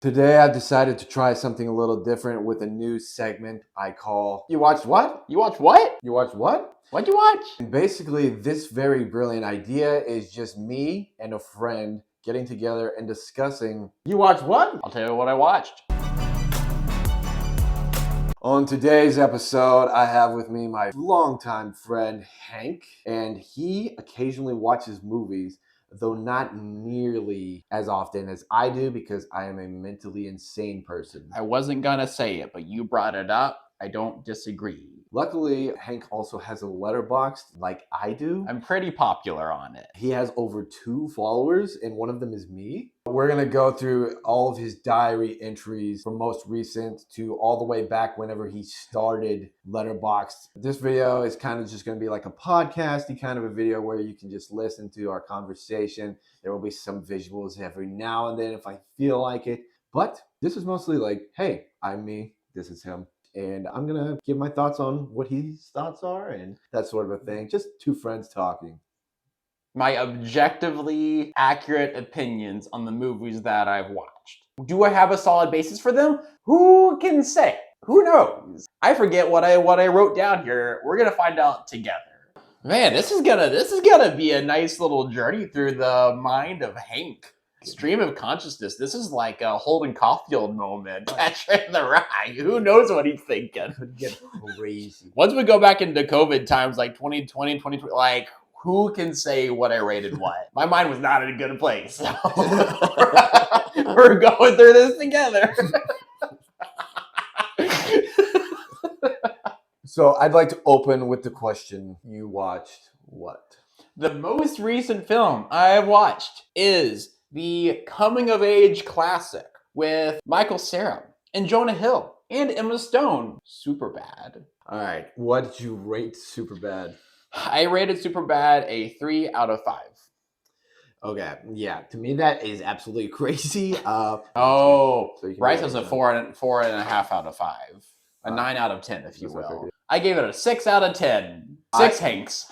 Today I decided to try something a little different with a new segment I call You Watched What? You watch what? You Watched What? What'd you watch? And basically, this very brilliant idea is just me and a friend getting together and discussing You Watched What? I'll tell you what I watched. On today's episode, I have with me my longtime friend Hank, and he occasionally watches movies, though not nearly as often as I do because I am a mentally insane person. I wasn't gonna say it, but you brought it up. I don't disagree. Luckily, Hank also has a Letterboxd like I do. I'm pretty popular on it. He has over 2 followers, and one of them is me. We're going to go through all of his diary entries from most recent to all the way back whenever he started Letterboxd. This video is kind of just going to be like a podcasty kind of a video where you can just listen to our conversation. There will be some visuals every now and then if I feel like it. But this is mostly like, hey, I'm me, this is him. And I'm going to give my thoughts on what his thoughts are and that sort of a thing. Just two friends talking. My objectively accurate opinions on the movies that I've watched. Do I have a solid basis for them? Who can say? Who knows? I forget what I wrote down here. We're gonna find out together. Man, this is gonna be a nice little journey through the mind of Hank. Stream of consciousness. This is like a Holden Caulfield moment. Catcher in the Rye. Who knows what he's thinking? Could get crazy. Once we go back into COVID times, like 2020, 2020, like who can say what I rated what? My mind was not in a good place. So we're going through this together. So I'd like to open with the question, you watched what? The most recent film I've watched is the coming-of-age classic with Michael Cera and Jonah Hill and Emma Stone, Superbad. All right, what did you rate Superbad? I rated Superbad a 3 out of 5. Okay, yeah, to me that is absolutely crazy. So Bryce has a it 4.5 out of 5. A 9 out of 10, if you will. I gave it a 6 out of 10. Six Hanks.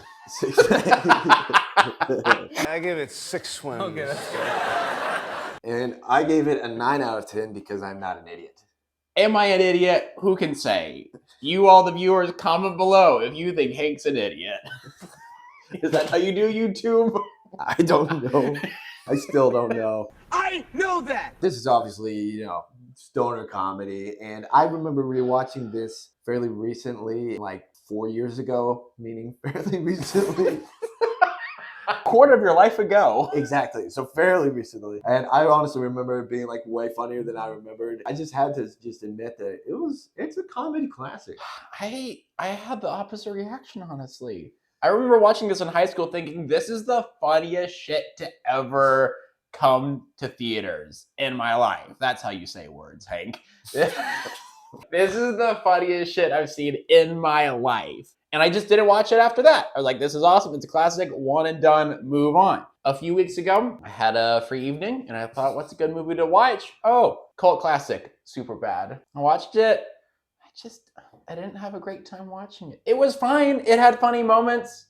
I give it 6 swims. Okay, that's good. And I gave it a 9 out of 10 because I'm not an idiot. Am I an idiot? Who can say? You, all the viewers, comment below if you think Hank's an idiot. Is that how you do YouTube? I don't know. I still don't know. I know that! This is obviously, stoner comedy. And I remember rewatching this fairly recently, like 4 years ago, meaning fairly recently. A quarter of your life ago. Exactly. So fairly recently. And I honestly remember it being like way funnier than I remembered. I just had to just admit that it's a comedy classic. I had the opposite reaction, honestly. I remember watching this in high school thinking this is the funniest shit to ever come to theaters in my life. That's how you say words, Hank. This is the funniest shit I've seen in my life. And I just didn't watch it after that. I was like, this is awesome. It's a classic. One and done. Move on. A few weeks ago, I had a free evening and I thought, what's a good movie to watch? Oh, cult classic. Superbad. I watched it. I didn't have a great time watching it. It was fine. It had funny moments.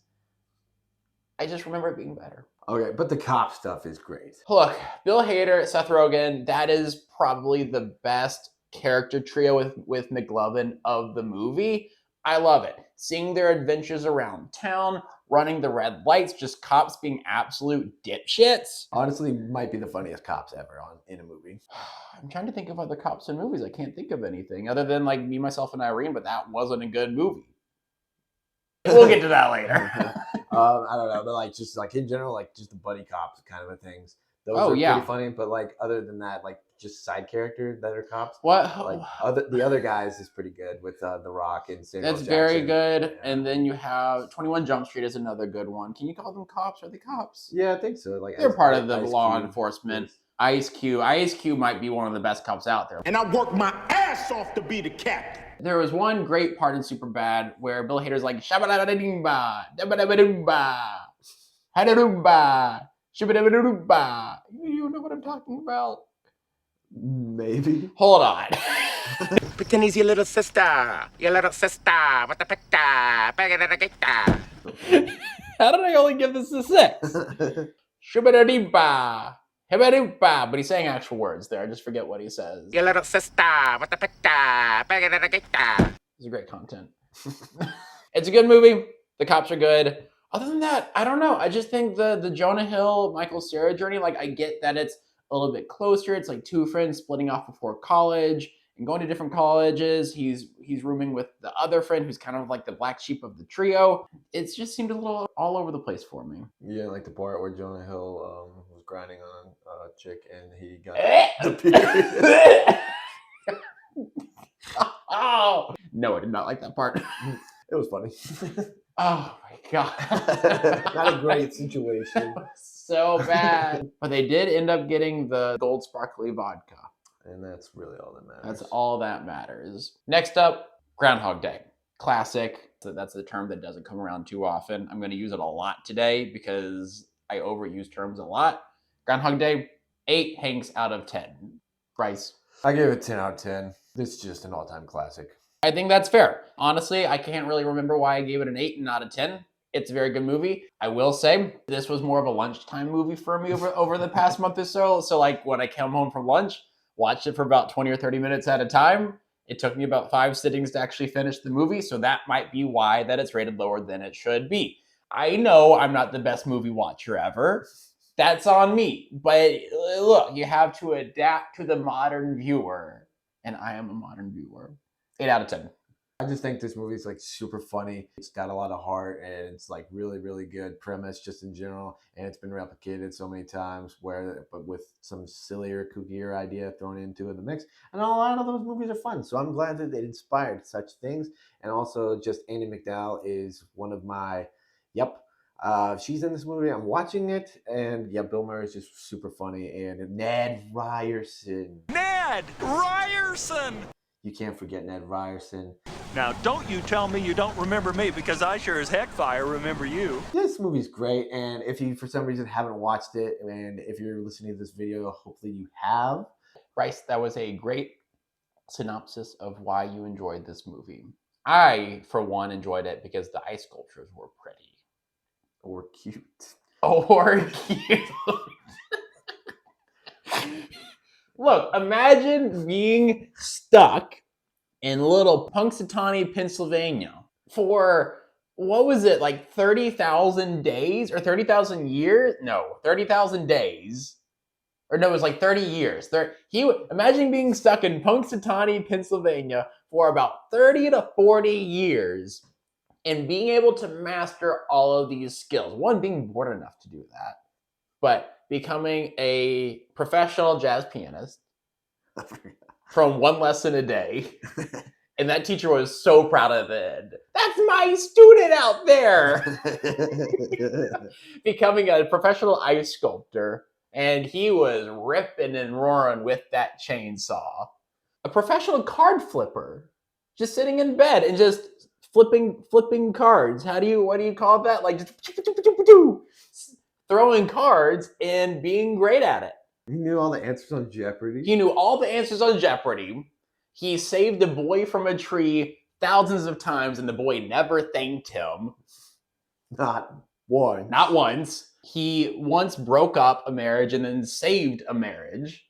I just remember it being better. Okay, but the cop stuff is great. Look, Bill Hader, Seth Rogen, that is probably the best character trio with McLovin of the movie. I love it. Seeing their adventures around town, running the red lights, just cops being absolute dipshits. Honestly, might be the funniest cops ever in a movie. I'm trying to think of other cops in movies. I can't think of anything other than like Me, Myself, and Irene, but that wasn't a good movie. We'll get to that later. I don't know, but like just like in general, like just the buddy cops kind of things. Those are pretty funny, but like other than that, like just side characters that are cops. What? Like the other guys is pretty good with The Rock and Samuel That's Jackson. very good. Yeah. And then you have 21 Jump Street is another good one. Can you call them cops? Are they cops? Yeah, I think so. Like they're part of the Ice law Cube. enforcement. Ice Cube might be one of the best cops out there. And I work my ass off to be the captain. There was one great part in Superbad where Bill Hader's like shabba-dabba-ding-ba, dabba-dabba-ding-ba, hadadumba, shibba-dabba-doo-ba. You know what I'm talking about? Maybe. Hold on. Pretend he's your little sister. Your little sister. What the picture? How did I only give this a 6? Shibba-da-dee-ba. But he's saying actual words there. I just forget what he says. Your little sister. What the picture? It's great content. It's a good movie. The cops are good. Other than that, I don't know. I just think the Jonah Hill, Michael Cera journey, like I get that it's a little bit closer. It's like two friends splitting off before college and going to different colleges. He's rooming with the other friend who's kind of like the black sheep of the trio. It's just seemed a little all over the place for me. Yeah, like the part where Jonah Hill was grinding on a chick and he got the period. Oh no, I did not like that part. It was funny. Oh my god. Not a great situation. So bad. But they did end up getting the gold sparkly vodka. And that's really all that matters. That's all that matters. Next up, Groundhog Day. Classic. So that's a term that doesn't come around too often. I'm going to use it a lot today because I overuse terms a lot. Groundhog Day, 8 Hanks out of 10. Bryce? I gave it 10 out of 10. It's just an all-time classic. I think that's fair. Honestly, I can't really remember why I gave it an 8 and not a 10. It's a very good movie. I will say this was more of a lunchtime movie for me over the past month or so. So like when I came home from lunch, watched it for about 20 or 30 minutes at a time. It took me about 5 sittings to actually finish the movie. So that might be why that it's rated lower than it should be. I know I'm not the best movie watcher ever. That's on me. But look, you have to adapt to the modern viewer. And I am a modern viewer. 8 out of 10. I just think this movie is like super funny. It's got a lot of heart and it's like really, really good premise just in general. And it's been replicated so many times but with some sillier, kookier idea thrown into the mix. And a lot of those movies are fun. So I'm glad that it inspired such things. And also just Andy McDowell is one of my, she's in this movie. I'm watching it. And yeah, Bill Murray is just super funny. And Ned Ryerson. Ned Ryerson! You can't forget Ned Ryerson. Now, don't you tell me you don't remember me, because I sure as heck fire remember you. This movie's great, and if you, for some reason, haven't watched it, and if you're listening to this video, hopefully you have. Bryce, that was a great synopsis of why you enjoyed this movie. I, for one, enjoyed it because the ice sculptures were pretty. Or cute. Or cute. Look, imagine being stuck in little Punxsutawney, Pennsylvania for, what was it, like 30,000 days or 30,000 years? No, 30,000 days. Or no, it was like 30 years. Imagine being stuck in Punxsutawney, Pennsylvania for about 30 to 40 years and being able to master all of these skills. One, being bored enough to do that, but becoming a professional jazz pianist from one lesson a day. And that teacher was so proud of it. That's my student out there. Becoming a professional ice sculptor. And he was ripping and roaring with that chainsaw. A professional card flipper. Just sitting in bed and just flipping cards. What do you call that? Like just throwing cards and being great at it. He knew all the answers on Jeopardy. He knew all the answers on Jeopardy. He saved a boy from a tree thousands of times, and the boy never thanked him. Not one. Not once. He once broke up a marriage and then saved a marriage.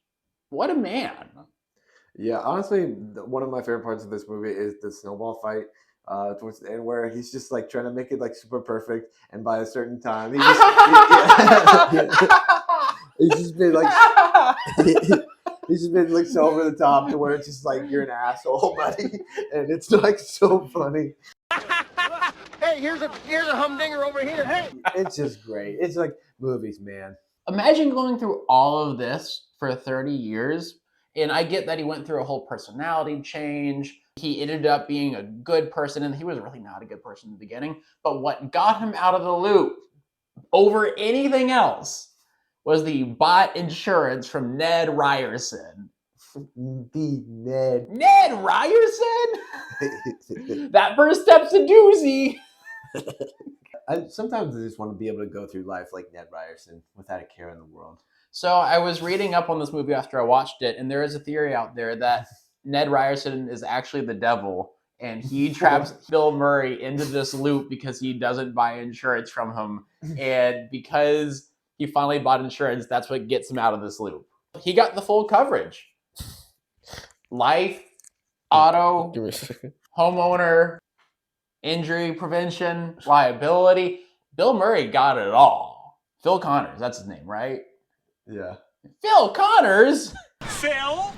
What a man. Yeah, honestly, one of my favorite parts of this movie is the snowball fight. Towards the end, where he's just like trying to make it like super perfect, and by a certain time, he's just been like he's just been like so over the top to where it's just like you're an asshole, buddy, and it's like so funny. Hey, here's a humdinger over here. Hey, it's just great. It's like movies, man. Imagine going through all of this for 30 years, and I get that he went through a whole personality change. He ended up being a good person, and he was really not a good person in the beginning. But what got him out of the loop over anything else was the bought insurance from Ned Ryerson. The Ned. Ned Ryerson? That first step's a doozy. Sometimes I just want to be able to go through life like Ned Ryerson without a care in the world. So I was reading up on this movie after I watched it, and there is a theory out there that Ned Ryerson is actually the devil, and he traps Bill Murray into this loop because he doesn't buy insurance from him. And because He finally bought insurance. That's what gets him out of this loop. He got the full coverage. Life, auto, Give me a second. homeowner, injury prevention, liability. Bill Murray got it all. Phil Connors, that's his name, right? Yeah. Phil Connors? Phil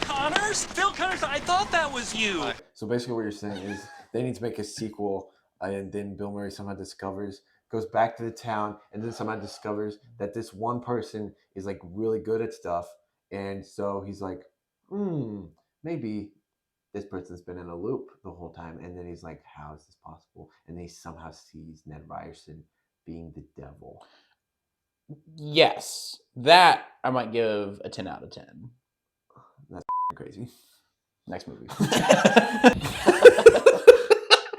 Connors? Phil Connors, I thought that was you. So basically what you're saying is they need to make a sequel, and then Bill Murray somehow goes back to the town, and then somehow discovers that this one person is like really good at stuff. And so he's like, maybe this person's been in a loop the whole time. And then he's like, how is this possible? And then he somehow sees Ned Ryerson being the devil. Yes. That I might give a 10 out of 10. That's crazy. Next movie.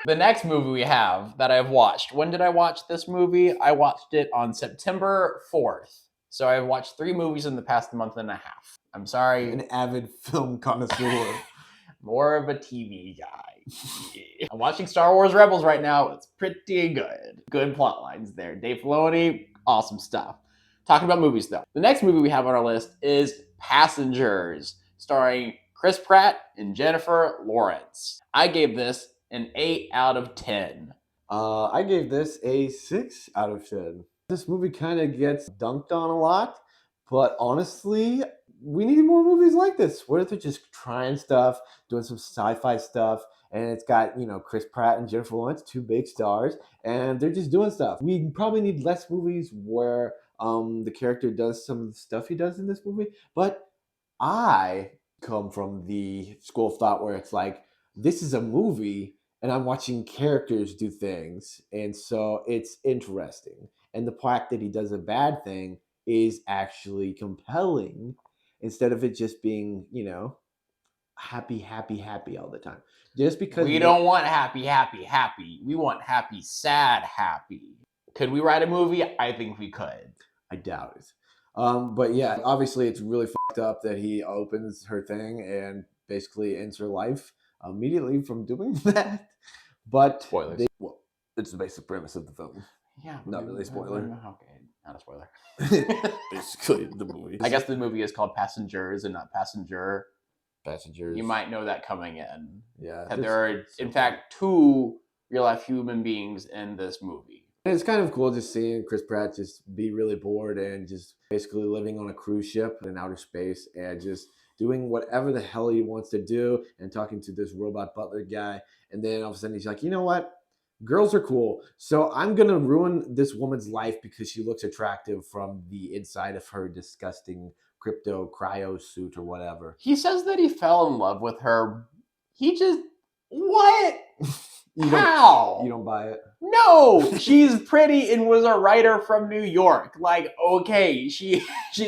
The next movie we have that I've watched. When did I watch this movie? I watched it on September 4th. So I've watched 3 movies in the past month and a half. I'm sorry. An avid film connoisseur. More of a TV guy. I'm watching Star Wars Rebels right now. It's pretty good. Good plot lines there. Dave Filoni, awesome stuff. Talking about movies though. The next movie we have on our list is Passengers, starring Chris Pratt and Jennifer Lawrence. I gave this an 8 out of 10. I gave this a 6 out of 10. This movie kind of gets dunked on a lot, but honestly, we need more movies like this where they're just trying stuff, doing some sci-fi stuff, and it's got, Chris Pratt and Jennifer Lawrence, 2 big stars, and they're just doing stuff. We probably need less movies where the character does some of the stuff he does in this movie, but I come from the school of thought where it's like, this is a movie and I'm watching characters do things, and so it's interesting. And the fact that he does a bad thing is actually compelling instead of it just being, happy, happy, happy all the time. Just because we don't want happy, happy, happy. We want happy, sad, happy. Could we write a movie? I think we could. I doubt it. But yeah, obviously it's really fucked up that he opens her thing and basically ends her life immediately from doing that. But Spoilers. it's the basic premise of the film. Yeah. Not really a spoiler. Okay, not a spoiler. Basically, the movie. I guess the movie is called Passengers and not Passenger. Passengers. You might know that coming in. Yeah. There are, in fact, 2 real-life human beings in this movie. It's kind of cool just seeing Chris Pratt just be really bored and just basically living on a cruise ship in outer space and just doing whatever the hell he wants to do and talking to this robot butler guy. And then all of a sudden he's like, you know what? Girls are cool. So I'm going to ruin this woman's life because she looks attractive from the inside of her disgusting crypto cryo suit or whatever. He says that he fell in love with her. He just... What? How? You don't buy it? No! She's pretty and was a writer from New York. Like, okay, she's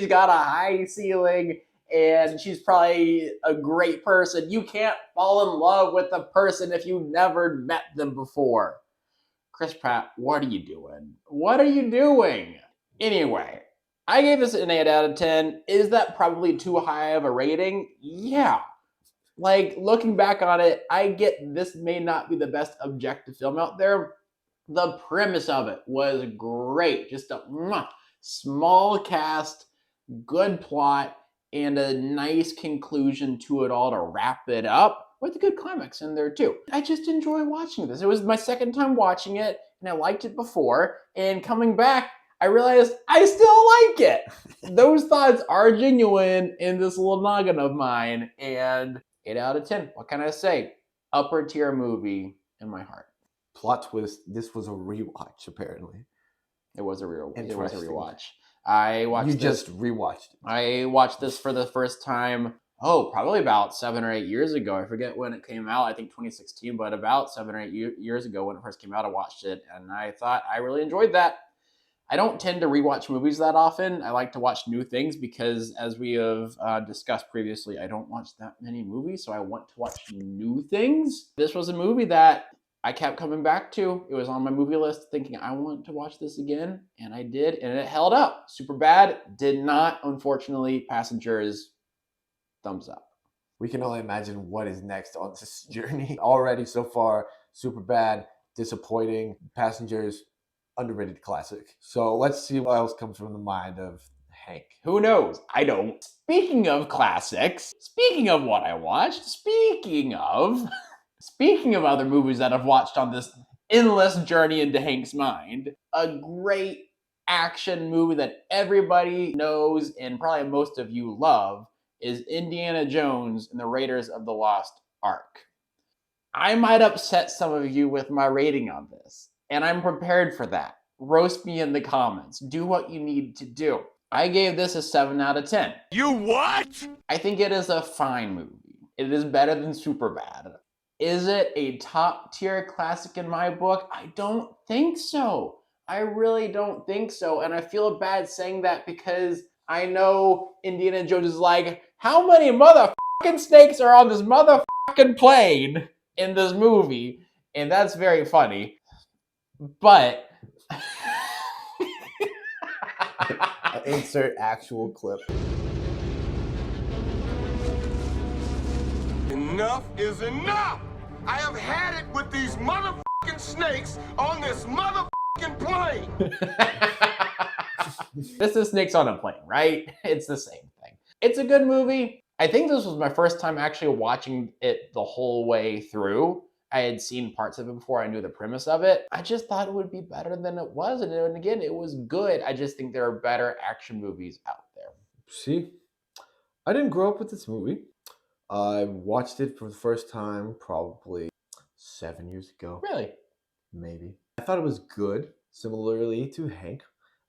got a high ceiling and she's probably a great person. You can't fall in love with a person if you've never met them before. Chris Pratt, what are you doing? What are you doing? Anyway, I gave this an 8 out of 10. Is that probably too high of a rating? Yeah. Like, looking back on it, I get this may not be the best objective film out there. The premise of it was great. Just a small cast, good plot, and a nice conclusion to it all to wrap it up with a good climax in there too. I just enjoy watching this. It was my second time watching it, and I liked it before, and coming back, I realized I still like it. Those thoughts are genuine in this little noggin of mine, and 8 out of 10. What can I say? Upper tier movie in my heart. Plot twist, this was a rewatch, apparently. It was a rewatch. Interesting. I watched You this. just rewatched it. I watched this for the first time, probably about 7 or 8 years ago. I forget when it came out. I think 2016, but about 7 or 8 years ago when it first came out, I watched it, and I thought I really enjoyed that. I don't tend to rewatch movies that often. I like to watch new things because, as we have discussed previously, I don't watch that many movies, so I want to watch new things. This was a movie that I kept coming back to. It was on my movie list thinking I want to watch this again, and I did, and it held up. Superbad did not, unfortunately. Passengers, thumbs up. We can only imagine what is next on this journey. Already so far, Superbad, disappointing. Passengers, underrated classic. So let's see what else comes from the mind of Hank. Who knows? I don't. Speaking of classics, speaking of what I watched, speaking of other movies that I've watched on this endless journey into Hank's mind, a great action movie that everybody knows and probably most of you love is Indiana Jones and the Raiders of the Lost Ark. I might upset some of you with my rating on this, and I'm prepared for that. Roast me in the comments. Do what you need to do. I gave this a 7 out of 10. You what? I think it is a fine movie. It is better than Superbad. Is it a top tier classic in my book? I don't think so. I really don't think so. And I feel bad saying that because I know Indiana Jones is like, how many motherfucking snakes are on this motherfucking plane in this movie? And that's very funny. But Insert actual clip. Enough is enough! I have had it with these motherfucking snakes on this motherfucking plane! This is Snakes on a Plane, right? It's the same thing. It's a good movie. I think this was my first time actually watching it the whole way through. I had seen parts of it before I knew the premise of it. I just thought it would be better than it was. And again, it was good. I just think there are better action movies out there. See, I didn't grow up with this movie. I watched it for the first time probably 7 years ago. Really? Maybe. I thought it was good. Similarly to Hank,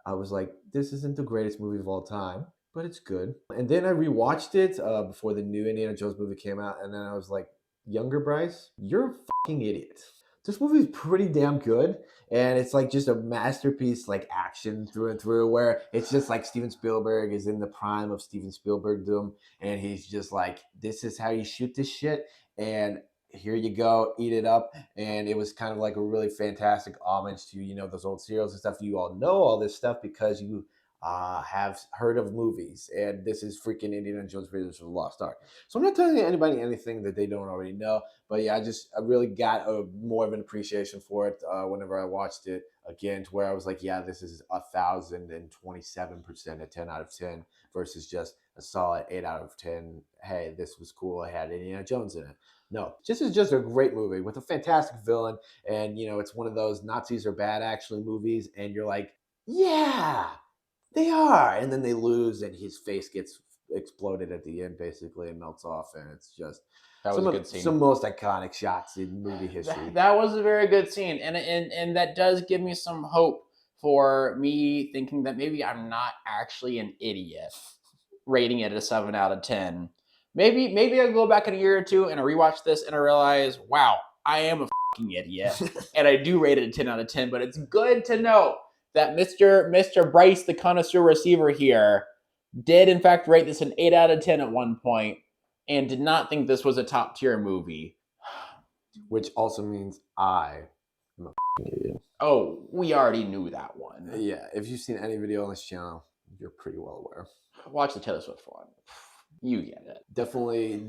I was like, this isn't the greatest movie of all time, but it's good. And then I rewatched it before the new Indiana Jones movie came out, and then I was like, younger Bryce, you're a fucking idiot. This movie is pretty damn good, and it's like just a masterpiece, like action through and through, where it's just like Steven Spielberg is in the prime of Steven Spielbergdom, and he's just like, this is how you shoot this shit, and here you go, eat it up. And it was kind of like a really fantastic homage to, you know, those old serials and stuff. You all know all this stuff because you have heard of movies, and this is freaking Indiana Jones Raiders of the Lost Ark. So I'm not telling anybody anything that they don't already know, but yeah, I really got more of an appreciation for it whenever I watched it again, to where I was like, yeah, this is 1,027% a 10 out of 10 versus just a solid 8 out of 10. Hey, this was cool. I had Indiana Jones in it. No, this is just a great movie with a fantastic villain, and you know, it's one of those Nazis are bad actually movies, and you're like, yeah, they are, and then they lose, and his face gets exploded at the end, basically, and melts off, and it's just That was a good scene. Some most iconic shots in movie history. That was a very good scene, and that does give me some hope for me thinking that maybe I'm not actually an idiot, rating it a 7 out of 10. Maybe I'll go back in a year or two and I rewatch this and I realize, wow, I am a fucking idiot, and I do rate it a 10 out of 10. But it's good to know that Mr. Bryce, the connoisseur receiver here, did in fact rate this an 8 out of 10 at one point, and did not think this was a top tier movie. Which also means I am a fucking idiot. Oh, we already knew that one. Yeah, if you've seen any video on this channel, you're pretty well aware. Watch the Taylor Swift one. You get it. Definitely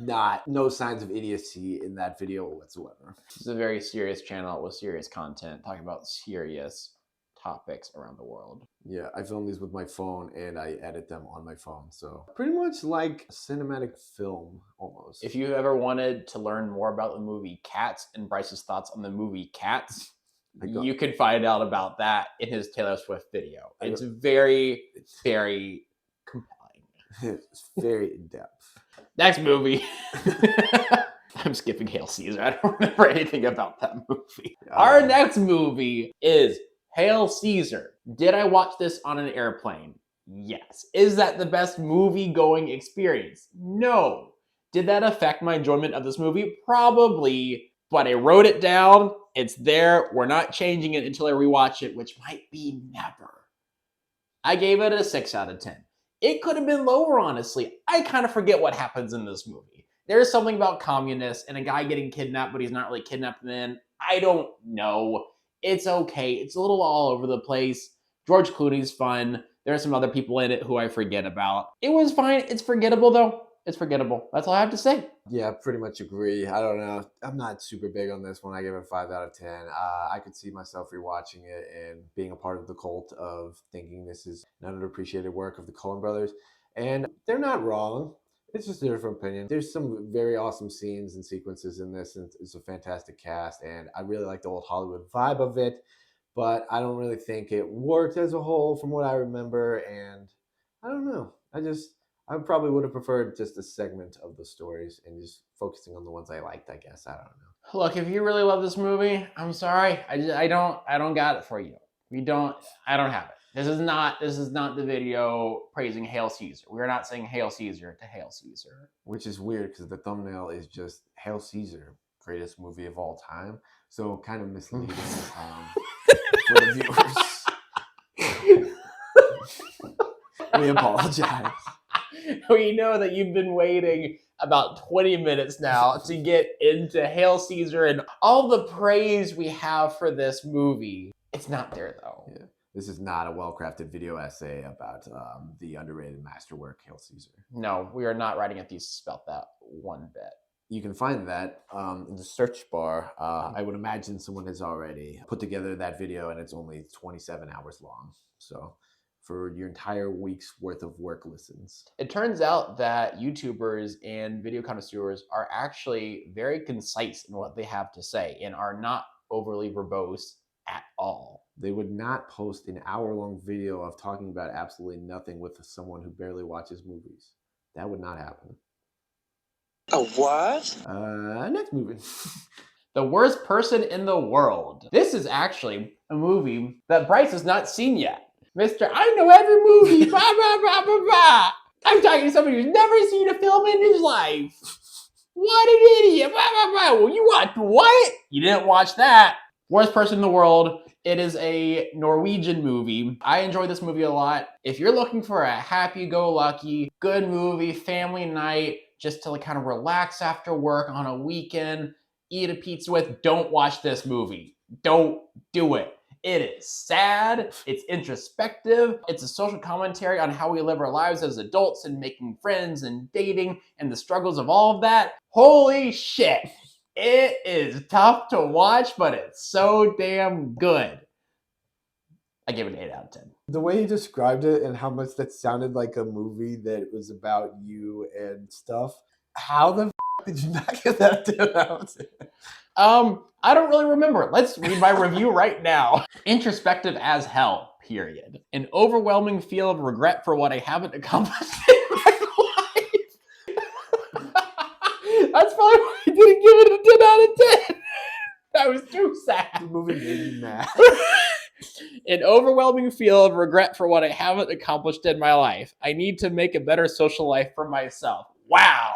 no signs of idiocy in that video whatsoever. This is a very serious channel with serious content, talking about serious topics around the world. Yeah, I film these with my phone and I edit them on my phone. So pretty much like a cinematic film almost. If you ever wanted to learn more about the movie Cats and Bryce's thoughts on the movie Cats, you can find out about that in his Taylor Swift video. It's very, very compelling. It's very in-depth. Next movie. I'm skipping Hail Caesar. I don't remember anything about that movie. Our next movie is Hail Caesar. Did I watch this on an airplane? Yes. Is that the best movie-going experience? No. Did that affect my enjoyment of this movie? Probably. But I wrote it down. It's there. We're not changing it until I rewatch it, which might be never. I gave it a 6 out of 10. It could have been lower, honestly. I kind of forget what happens in this movie. There's something about communists and a guy getting kidnapped, but he's not really kidnapped then. I don't know. It's okay. It's a little all over the place. George Clooney's fun. There are some other people in it who I forget about. It was fine. It's forgettable, though. It's forgettable. That's all I have to say. Yeah, pretty much agree. I don't know. I'm not super big on this one. I give it a 5 out of 10. I could see myself rewatching it and being a part of the cult of thinking this is an underappreciated work of the Coen brothers. And they're not wrong. It's just a different opinion. There's some very awesome scenes and sequences in this, and it's a fantastic cast. And I really like the old Hollywood vibe of it, but I don't really think it worked as a whole from what I remember. And I don't know. I probably would have preferred just a segment of the stories and just focusing on the ones I liked, I guess. I don't know. Look, if you really love this movie, I'm sorry. I don't got it for you. I don't have it. This is not the video praising Hail Caesar. We're not saying Hail Caesar to Hail Caesar. Which is weird because the thumbnail is just Hail Caesar, greatest movie of all time. So kind of misleading for the viewers. We apologize. We know that you've been waiting about 20 minutes now to get into Hail Caesar and all the praise we have for this movie. It's not there though. Yeah. This is not a well-crafted video essay about the underrated masterwork, Hail Caesar. No, we are not writing a thesis about that one bit. You can find that in the search bar. I would imagine someone has already put together that video, and it's only 27 hours long. So for your entire week's worth of work listens. It turns out that YouTubers and video connoisseurs are actually very concise in what they have to say and are not overly verbose at all. They would not post an hour-long video of talking about absolutely nothing with someone who barely watches movies. That would not happen. A what? Next movie. The Worst Person in the World. This is actually a movie that Bryce has not seen yet. Mr. I know every movie. Blah, blah, blah, blah, blah. I'm talking to somebody who's never seen a film in his life. What an idiot. Blah, blah, blah. Well, you watched what? You didn't watch that. Worst Person in the World. It is a Norwegian movie. I enjoy this movie a lot. If you're looking for a happy-go-lucky, good movie, family night, just to like kind of relax after work on a weekend, eat a pizza with, don't watch this movie. Don't do it. It is sad, it's introspective, it's a social commentary on how we live our lives as adults and making friends and dating and the struggles of all of that. Holy shit! It is tough to watch, but it's so damn good. I give it an 8 out of 10. The way you described it and how much that sounded like a movie that was about you and stuff, how the did you not get that 10 out of 10? I don't really remember. Let's read my review right now. Introspective as hell, period. An overwhelming feel of regret for what I haven't accomplished in my life. That's probably why I didn't give it a 10 out of 10. That was too sad. The movie made me mad. An overwhelming feel of regret for what I haven't accomplished in my life. I need to make a better social life for myself. Wow.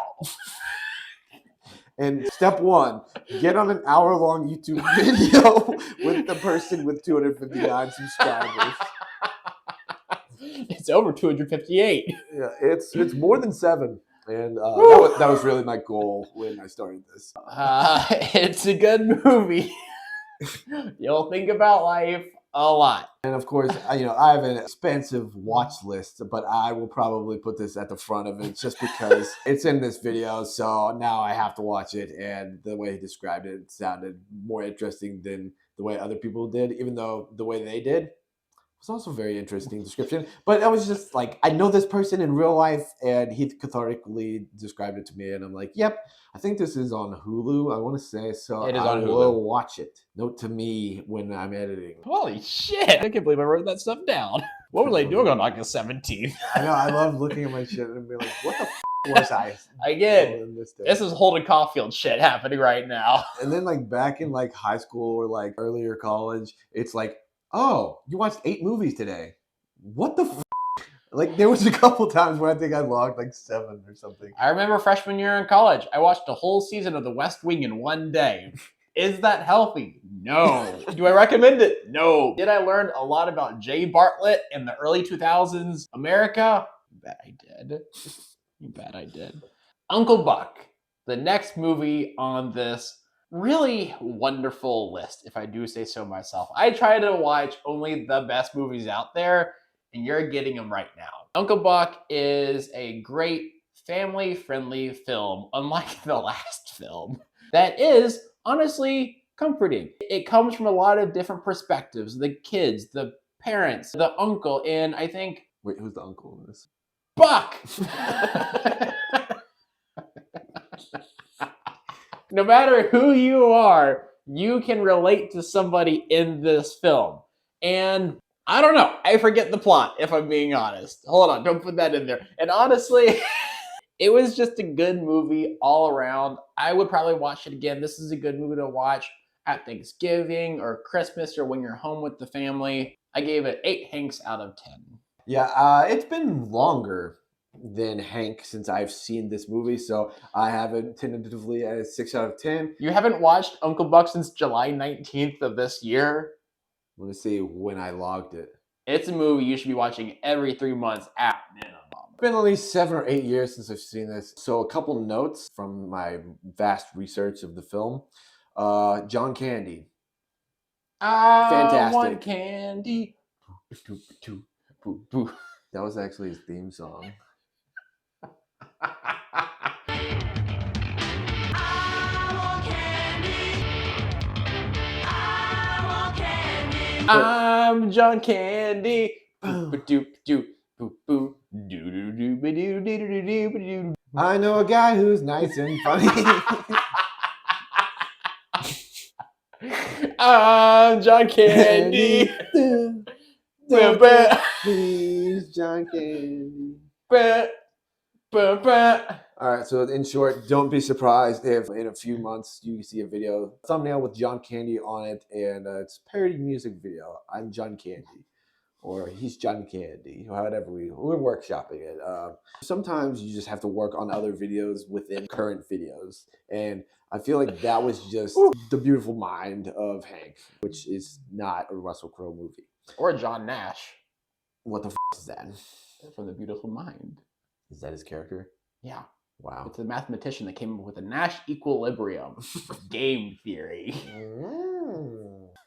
And step 1, get on an hour-long YouTube video with the person with 259 subscribers. It's over 258. Yeah, it's more than 7. And that was really my goal when I started this. It's a good movie. You'll think about life a lot. And of course, I have an expensive watch list, but I will probably put this at the front of it just because it's in this video. So now I have to watch it. And the way he described it sounded more interesting than the way other people did, even though the way they did was also a very interesting description. But I was just like, I know this person in real life, and he cathartically described it to me. And I'm like, yep, I think this is on Hulu, I want to say. So It is I on Hulu. will watch it. Note to me when I'm editing. Holy shit. I can't believe I wrote that stuff down. What were they doing on August 17th? I know, I love looking at my shit and being like, what the was I? Again, This day? this is Holden Caulfield shit happening right now. And then like back in like high school or like earlier college, it's like, oh, you watched 8 movies today. What the Like there was a couple times where I think I logged like 7 or something. I remember freshman year in college, I watched a whole season of The West Wing in one day. Is that healthy? No. Do I recommend it? No. Did I learn a lot about Jay Bartlett in the early 2000s America? You bet I did. You bet I did. Uncle Buck, the next movie on this really wonderful list, if I do say so myself. I try to watch only the best movies out there, and you're getting them right now. Uncle Buck is a great family-friendly film, unlike the last film, that is honestly comforting. It comes from a lot of different perspectives, the kids, the parents, the uncle, and I think Wait, who's the uncle in this? Buck! No matter who you are, you can relate to somebody in this film. And I don't know. I forget the plot, if I'm being honest. Hold on, don't put that in there. And honestly, it was just a good movie all around. I would probably watch it again. This is a good movie to watch at Thanksgiving or Christmas or when you're home with the family. I gave it 8 Hanks out of 10. Yeah, it's been longer than Hank since I've seen this movie, so I have it tentatively at a 6 out of 10. You haven't watched Uncle Buck since July 19th of this year? Let me see when I logged it. It's a movie you should be watching every 3 months at minimum. It's been at least 7 or 8 years since I've seen this. So a couple notes from my vast research of the film. John Candy. I Fantastic. want candy. That was actually his theme song. I'm John Candy. I know a guy who's nice and funny. I'm John Candy. Please, John Candy. All right, so in short, don't be surprised if in a few months you see a video thumbnail with John Candy on it, and it's a parody music video. I'm John Candy, or he's John Candy, whatever we're workshopping it. Sometimes you just have to work on other videos within current videos, and I feel like that was just the beautiful mind of Hank, which is not a Russell Crowe movie. Or John Nash. What the is that? From The Beautiful Mind. Is that his character? Yeah. Wow. It's a mathematician that came up with a Nash equilibrium game theory.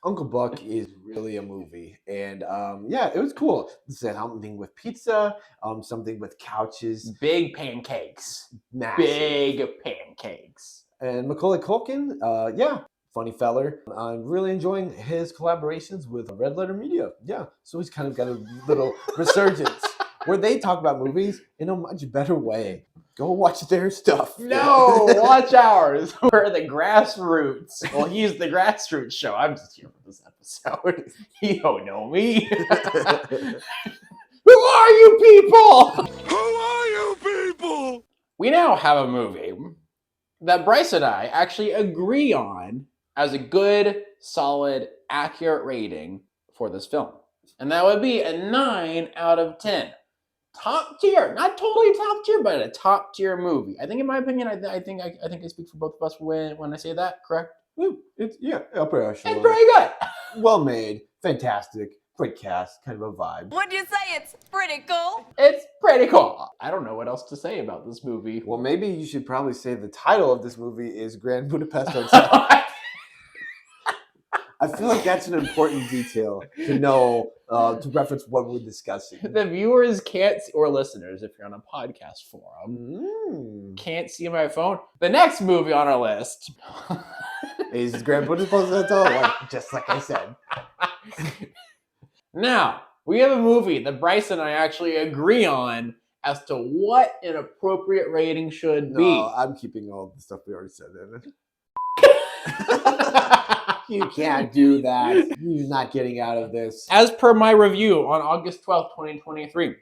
Uncle Buck is really a movie, and yeah, it was cool. Something with pizza, something with couches, Big pancakes. massive. Big pancakes. And Macaulay Culkin, yeah, funny feller. I'm really enjoying his collaborations with Red Letter Media. Yeah, so he's kind of got a little resurgence where they talk about movies in a much better way. Go watch their stuff. No, watch ours. We're the grassroots. Well, he's the grassroots show. I'm just here for this episode. You don't know me. Who are you people? Who are you people? We now have a movie that Bryce and I actually agree on as a good, solid, accurate rating for this film. And that would be a 9 out of 10. Top tier, not totally top tier, but a top tier movie. I think, in my opinion, I think I speak for both of us when I say that. Correct? It's upper echelon. It's pretty good. Well made, fantastic, great cast, kind of a vibe. Would you say it's pretty cool? It's pretty cool. I don't know what else to say about this movie. Well, maybe you should probably say the title of this movie is Grand Budapest Hotel. I feel like that's an important detail to know, to reference what we're discussing. The viewers can't see, or listeners, if you're on a podcast forum, can't see my phone. The next movie on our list is Grand Budapest Hotel, just like I said. Now, we have a movie that Bryce and I actually agree on as to what an appropriate rating should be. No, I'm keeping all the stuff we already said in it. You can't do that. You're not getting out of this. As per my review on August 12th, 2023,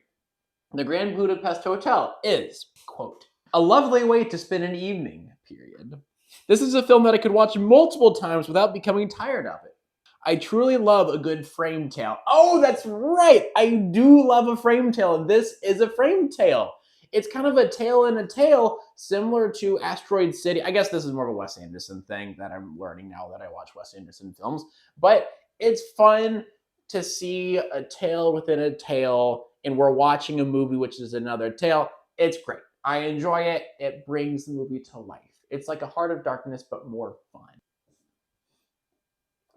The Grand Budapest Hotel is, quote, a lovely way to spend an evening, period. This is a film that I could watch multiple times without becoming tired of it. I truly love a good frame tale. Oh, that's right! I do love a frame tale, and this is a frame tale. It's kind of a tale in a tale, similar to Asteroid City. I guess this is more of a Wes Anderson thing that I'm learning now that I watch Wes Anderson films. But it's fun to see a tale within a tale, and we're watching a movie which is another tale. It's great. I enjoy it. It brings the movie to life. It's like a Heart of Darkness, but more fun.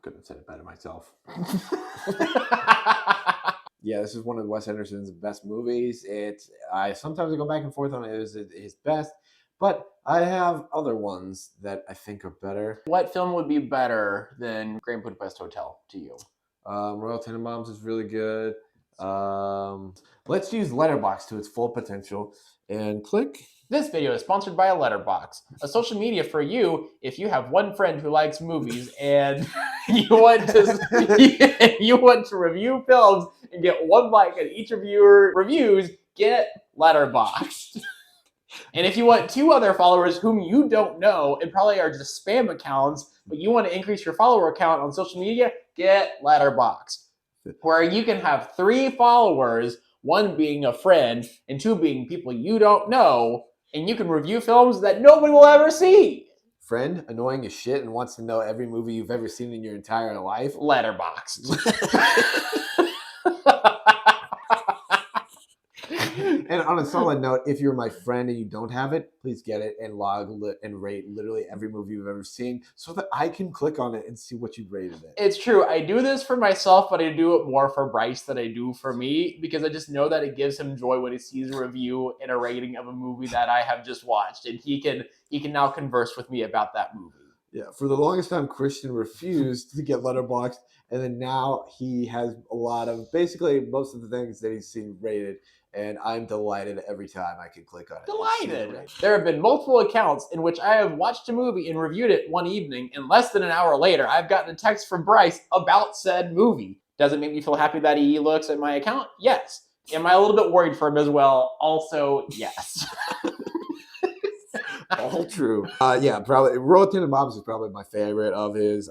Couldn't have said it better myself. Yeah, this is one of Wes Anderson's best movies. I sometimes go back and forth on it as his best, but I have other ones that I think are better. What film would be better than Grand Budapest Hotel to you? Royal Tenenbaums is really good. Let's use Letterboxd to its full potential and click. This video is sponsored by Letterboxd, a social media for you if you have one friend who likes movies and you want to review films and get one like on each of your reviews. Get Letterboxd. And if you want 2 other followers whom you don't know and probably are just spam accounts, but you want to increase your follower count on social media, get Letterboxd, where you can have 3 followers, 1 being a friend and 2 being people you don't know, and you can review films that nobody will ever see. Friend, annoying as shit and wants to know every movie you've ever seen in your entire life. Letterboxd. And on a solid note, if you're my friend and you don't have it, please get it and and rate literally every movie you've ever seen so that I can click on it and see what you rated it. It's true. I do this for myself, but I do it more for Bryce than I do for me because I just know that it gives him joy when he sees a review and a rating of a movie that I have just watched, and he can now converse with me about that movie. Yeah, for the longest time, Christian refused to get Letterboxd, and then now he has a lot of basically most of the things that he's seen rated. And I'm delighted every time I can click on it. Delighted. There have been multiple accounts in which I have watched a movie and reviewed it one evening, and less than an hour later, I've gotten a text from Bryce about said movie. Does it make me feel happy that he looks at my account? Yes. Am I a little bit worried for him as well? Also, yes. All true. Yeah, probably Royal Tenenbaums is probably my favorite of his.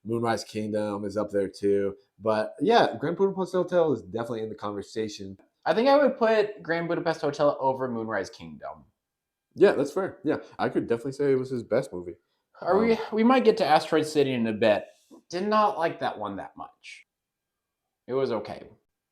Moonrise Kingdom is up there too. But yeah, Grand Budapest Hotel is definitely in the conversation. I think I would put Grand Budapest Hotel over Moonrise Kingdom. Yeah, that's fair. Yeah, I could definitely say it was his best movie. We might get to Asteroid City in a bit. Did not like that one that much. It was okay.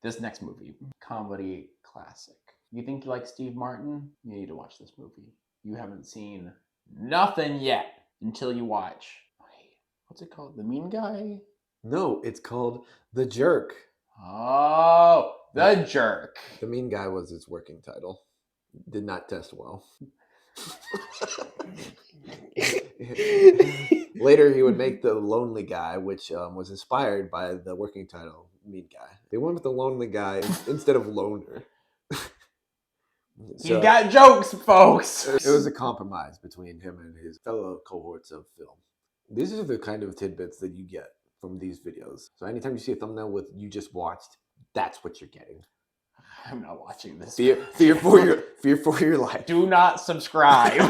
This next movie, comedy classic. You think you like Steve Martin? You need to watch this movie. You haven't seen nothing yet until you watch. Wait, what's it called? The Mean Guy? No, it's called The Jerk. Oh, The Jerk. The Mean Guy was its working title. Did not test well. Later, he would make The Lonely Guy, which was inspired by the working title, Mean Guy. They went with The Lonely Guy instead of Loner. You got jokes, folks. It was a compromise between him and his fellow cohorts of film. These are the kind of tidbits that you get from these videos. So anytime you see a thumbnail with "you just watched," that's what you're getting. I'm not watching this. Fear for your life. Do not subscribe.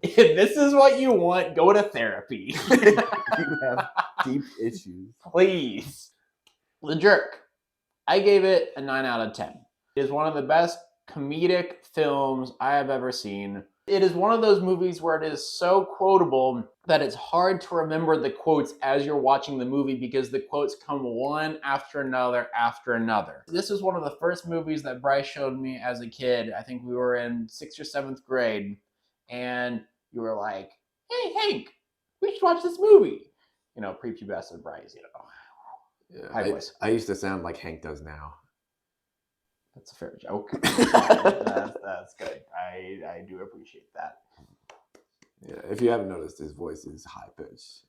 If this is what you want, go to therapy. You have deep issues. Please. The Jerk. I gave it a 9 out of 10. It is one of the best comedic films I have ever seen. It is one of those movies where it is so quotable that it's hard to remember the quotes as you're watching the movie because the quotes come one after another after another. This is one of the first movies that Bryce showed me as a kid. I think we were in 6th or 7th grade, and you were like, "Hey, Hank, we should watch this movie." You know, prepubescent Bryce, you know. Yeah, I used to sound like Hank does now. That's a fair joke. that's good. I do appreciate that. Yeah, if you haven't noticed, his voice is high pitched.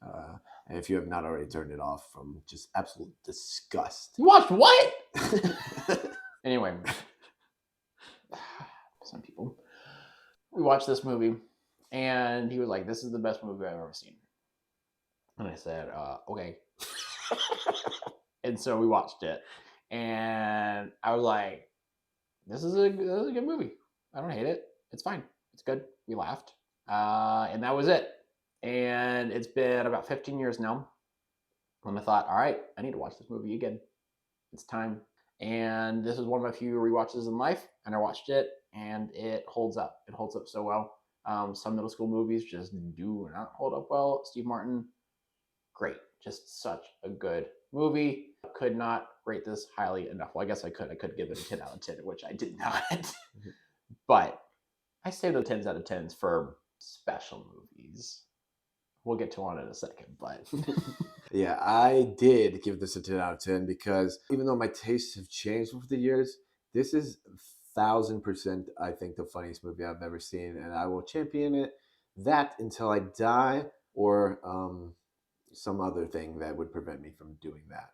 And if you have not already turned it off from just absolute disgust. You watched what? Anyway, some people. We watched this movie, and he was like, "This is the best movie I've ever seen." And I said, "Okay." And so we watched it, and I was like, this is a good movie. I don't hate it. It's fine. It's good. We laughed. And that was it. And it's been about 15 years now. And I thought, all right, I need to watch this movie again. It's time. And this is one of my few rewatches in life. And I watched it, and it holds up. It holds up so well. Some middle school movies just do not hold up well. Steve Martin, great. Just such a good movie. Could not rate this highly enough. Well, I guess I could. I could give it a 10 out of 10, which I did not. But I save the 10s out of 10s for special movies. We'll get to one in a second, but Yeah, I did give this a 10 out of 10 because even though my tastes have changed over the years, this is 1000%, I think, the funniest movie I've ever seen, and I will champion it that until I die or some other thing that would prevent me from doing that.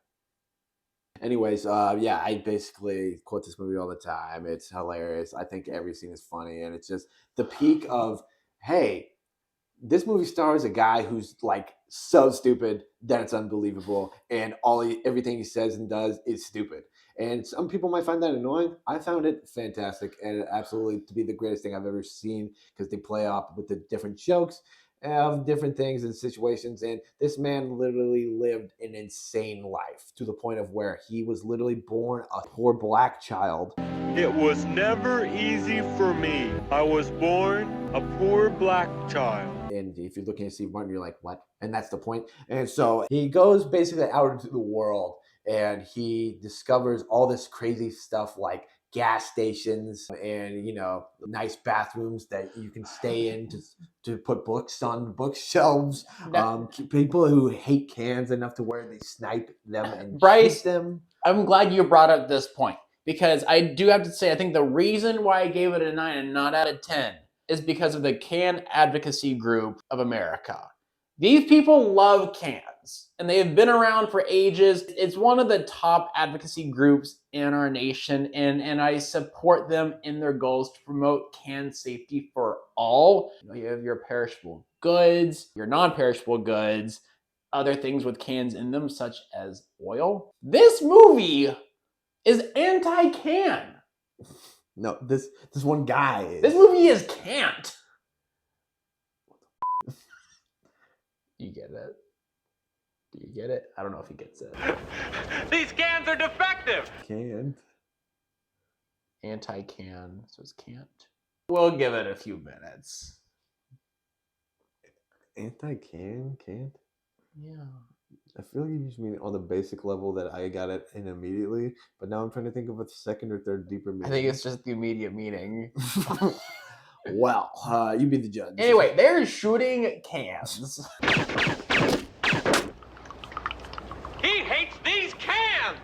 Anyways, yeah, I basically quote this movie all the time. It's hilarious. I think every scene is funny, and it's just the peak of, hey, this movie stars a guy who's like so stupid that it's unbelievable, and everything he says and does is stupid. And some people might find that annoying. I found it fantastic and absolutely to be the greatest thing I've ever seen because they play off with the different jokes of different things and situations. And this man literally lived an insane life to the point of where he was literally born a poor black child. It was never easy for me. I was born a poor black child. And if you're looking at Steve Martin, you're like, what? And that's the point. And so he goes basically out into the world and he discovers all this crazy stuff like gas stations and, you know, nice bathrooms that you can stay in to put books on bookshelves. People who hate cans enough to where they snipe them and Bryce, shoot them. I'm glad you brought up this point because I do have to say, I think the reason why I gave it a 9 and not out of 10 is because of the Can Advocacy Group of America. These people love cans and they have been around for ages. It's one of the top advocacy groups in our nation, and I support them in their goals to promote can safety for all. You have your perishable goods, your non-perishable goods, other things with cans in them, such as oil. This movie is anti-can. No, this one guy is. This movie is can't. You get it? Do you get it? I don't know if he gets it. These cans are defective. Can't. Anti-can, so it's can't. We'll give it a few minutes. Anti-can? Can't? Yeah. I feel like you just mean on the basic level that I got it in immediately, but now I'm trying to think of a second or third deeper meaning. I think it's just the immediate meaning. Well, you be the judge. Anyway, they're shooting cans. He hates these cans.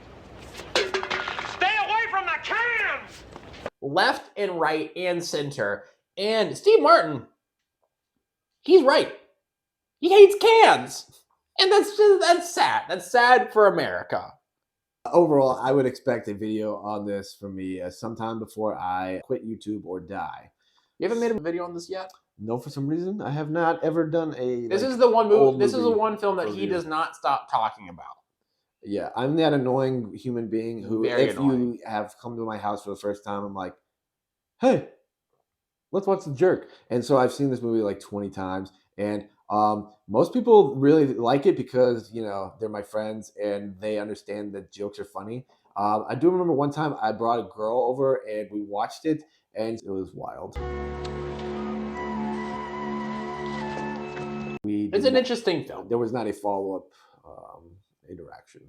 Stay away from the cans. Left and right and center. And Steve Martin, he's right. He hates cans. And that's sad. That's sad for America. Overall, I would expect a video on this from me sometime before I quit YouTube or die. You haven't made a video on this yet? No, for some reason, I have not ever done a. This is the one movie. This is the movie one film that he review. does not stop talking about. Yeah, I'm that annoying human being who, Very if annoying. you have come to my house for the first time, I'm like, hey, let's watch The Jerk. And so I've seen this movie like 20 times. And most people really like it because, you know, they're my friends and they understand that jokes are funny. I do remember one time I brought a girl over and we watched it and it was wild. It's an interesting film. There was not a follow-up interaction.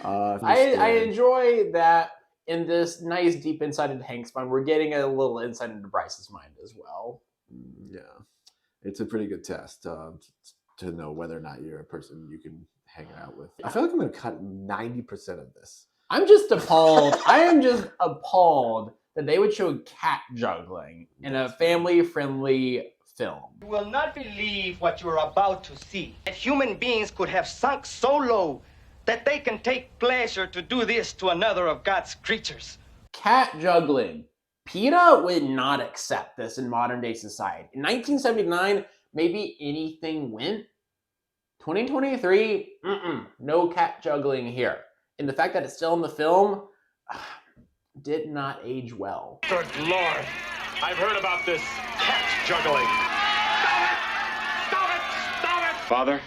I enjoy that in this nice deep insight into Hank's mind. We're getting a little insight into Bryce's mind as well. Yeah, it's a pretty good test to know whether or not you're a person you can hang out with. I feel like I'm going to cut 90% of this. I'm just appalled. I am just appalled that they would show cat juggling in a family-friendly film. You will not believe what you're about to see. That human beings could have sunk so low that they can take pleasure to do this to another of God's creatures. Cat juggling. PETA would not accept this in modern day society. In 1979, maybe anything went. 2023, no cat juggling here. And the fact that it's still in the film did not age well. Good Lord. I've heard about this cat juggling. Stop it! Stop it! Father,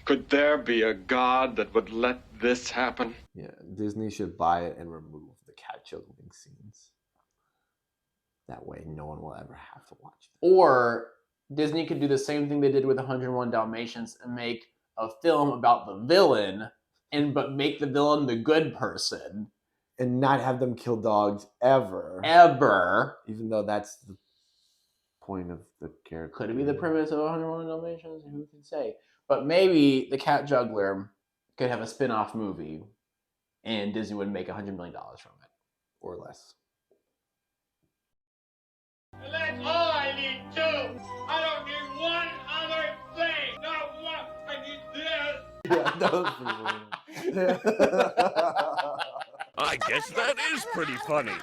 could there be a God that would let this happen? Yeah, Disney should buy it and remove the cat juggling scenes. That way, no one will ever have to watch it. Or Disney could do the same thing they did with 101 Dalmatians and make a film about the villain, but make the villain the good person. And not have them kill dogs ever. Ever. Even though that's the point. point of the character? Could it be the premise of 101 Dalmatians? Who can say? But maybe the Cat Juggler could have a spin-off movie, and Disney would make $100 million from it, or less? And that's all I need, too. I don't need one other thing. Not one. I need this. Yeah, that was pretty funny. I guess that is pretty funny.